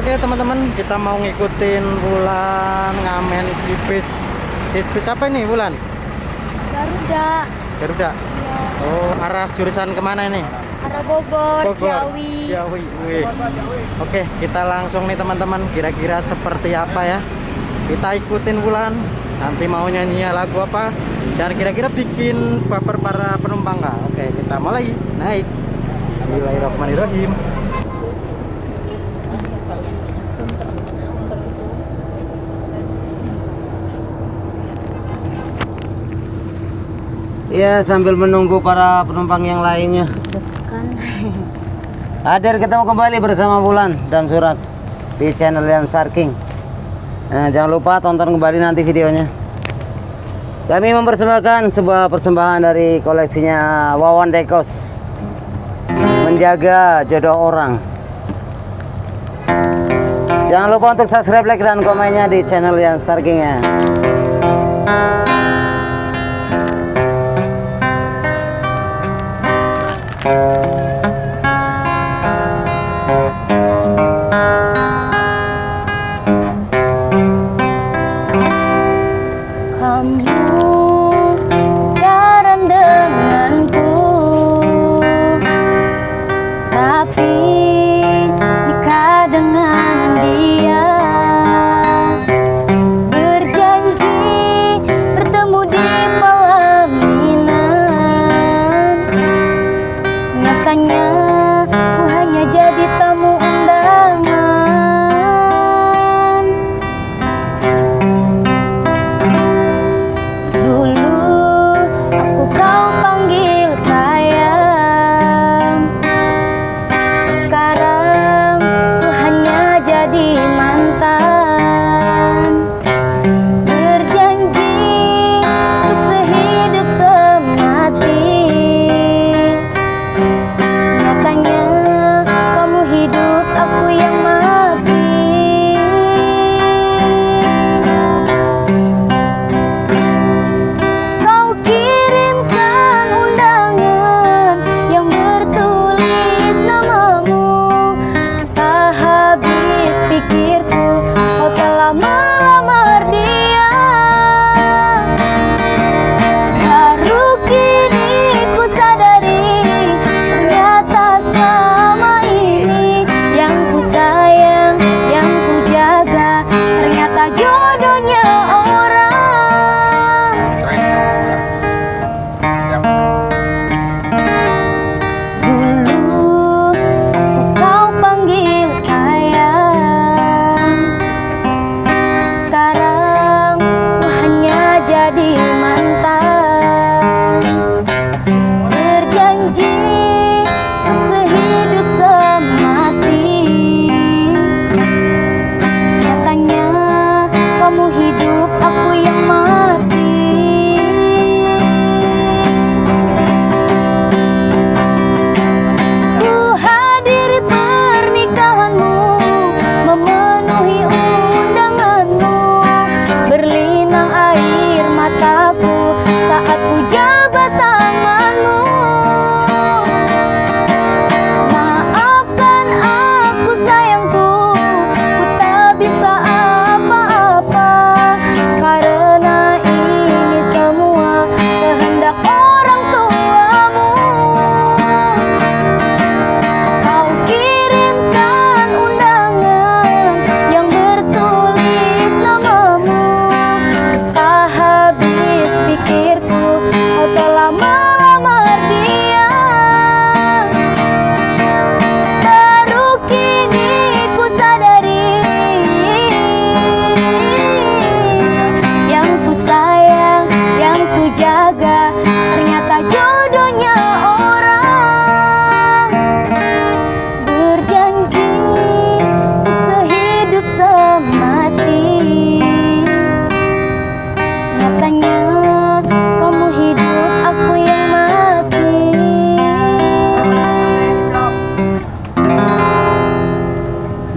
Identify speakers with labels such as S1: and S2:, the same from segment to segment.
S1: Oke teman-teman, kita mau ngikutin Wulan ngamen di bis apa ini Wulan?
S2: Garuda.
S1: Garuda?
S2: Iya.
S1: Oh, arah jurusan kemana ini?
S2: Arah Bogor,
S1: Ciawi. Wih. Oke, kita langsung nih teman-teman, kira-kira seperti apa ya? Kita ikutin Wulan, nanti mau nyanyi lagu apa? Dan kira-kira bikin baper para penumpang nggak? Oke, kita mulai naik. Bismillahirrahmanirrahim.
S3: Ya, sambil menunggu para penumpang yang lainnya. Hadir ketemu kembali bersama Wulan dan Surat di channel yang Sarking. Nah, jangan lupa tonton kembali nanti videonya. Kami mempersembahkan sebuah persembahan dari koleksinya Wawan Dekos, menjaga jodoh orang. Jangan lupa untuk subscribe, like, dan komennya di channel yang Sarking ya.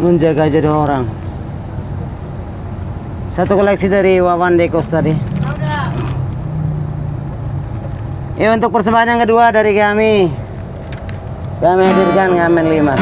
S3: Menjaga jodoh orang. Satu koleksi dari Wawan Dekos tadi. Ya, untuk persembahan yang kedua dari kami hadirkan ngamen 5.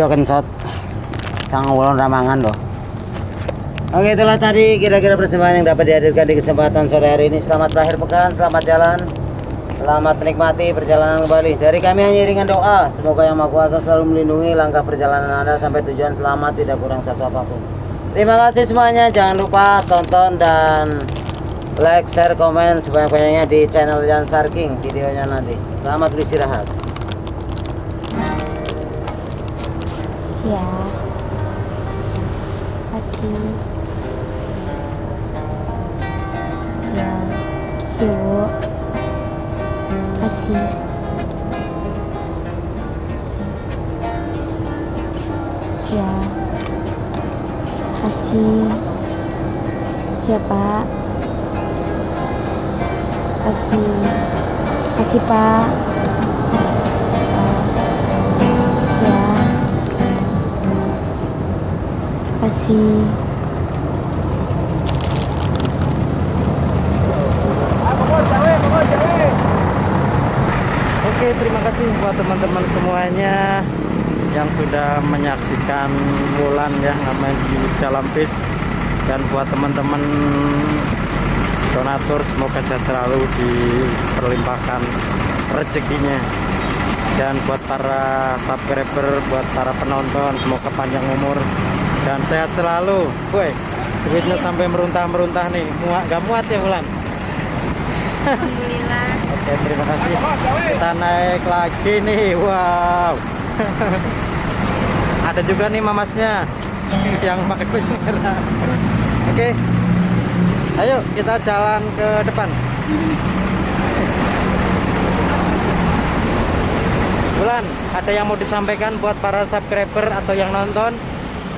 S3: video kencot. Sang Wulan Ramangan loh. Oke, itulah tadi kira-kira persembahan yang dapat dihadirkan di kesempatan sore hari ini. Selamat berakhir pekan, selamat jalan, selamat menikmati perjalanan kembali. Dari kami hanya iringan doa, semoga Yang Maha Kuasa selalu melindungi langkah perjalanan Anda sampai tujuan selamat, tidak kurang satu apapun. Terima kasih semuanya, jangan lupa tonton dan like, share, komen sebanyak-banyaknya di channel Jan Starking videonya nanti. Selamat beristirahat.
S2: Siap. Kasih. Siap. Siwo. Kasih. Siap. Kasih. Siapa? Kasih. Kasih Pak. Siap. Siap. Kasih.
S1: Oke, terima kasih buat teman-teman semuanya yang sudah menyaksikan Wulan ya ngamen di dalam bis, dan buat teman-teman donatur semoga sehat selalu, diperlimpahkan rezekinya, dan buat para subscriber, buat para penonton semoga panjang umur dan sehat selalu. Woi, duitnya sampai meruntah-meruntah nih, gak muat ya Wulan.
S2: Alhamdulillah.
S1: Oke, terima kasih. Kita naik lagi nih. Wow. Ada juga nih mamasnya yang pakai baju merah. Oke. Ayo kita jalan ke depan. Wulan, ada yang mau disampaikan buat para subscriber atau yang nonton?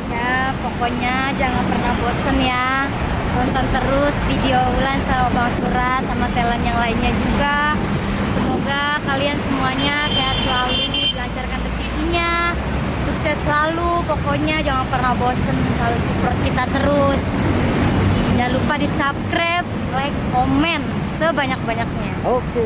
S2: Ya, pokoknya jangan pernah bosen ya. Tonton terus video Wulan sama Bang Surat sama talent yang lainnya juga. Semoga kalian semuanya sehat selalu, dilancarkan rezekinya, sukses selalu. Pokoknya jangan pernah bosen, selalu support kita terus. Jangan lupa di subscribe, like, komen sebanyak-banyaknya.
S1: Oke.